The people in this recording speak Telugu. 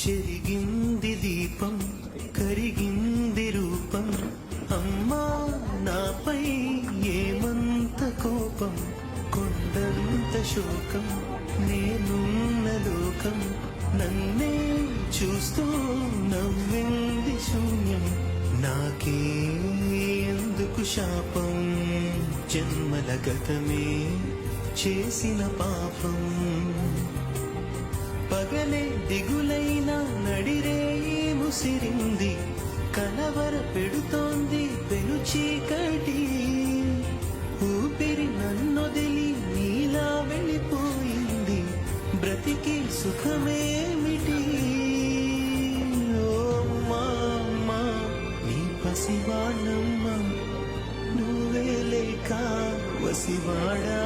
చెరిగింది దీపం కరిగింది రూపం అమ్మా నాపై ఏమంత కోపం కొండంత శోకం నేనున్న లోకం నన్నే చూస్తూ నవ్వింది శూన్యం నాకే ఎందుకు శాపం జన్మల గతమే చేసిన పాపం పగలే దిగులైన నడిరేయి ముసిరింది కలవర పెడుతోంది పెను చీకటి ఊపిరి నన్నొదిలి నీలా వెళ్ళిపోయింది బ్రతికి సుఖమేమిటి ఓ అమ్మా నీ పసివాణమ్మ నువ్వే లేక వసివాడా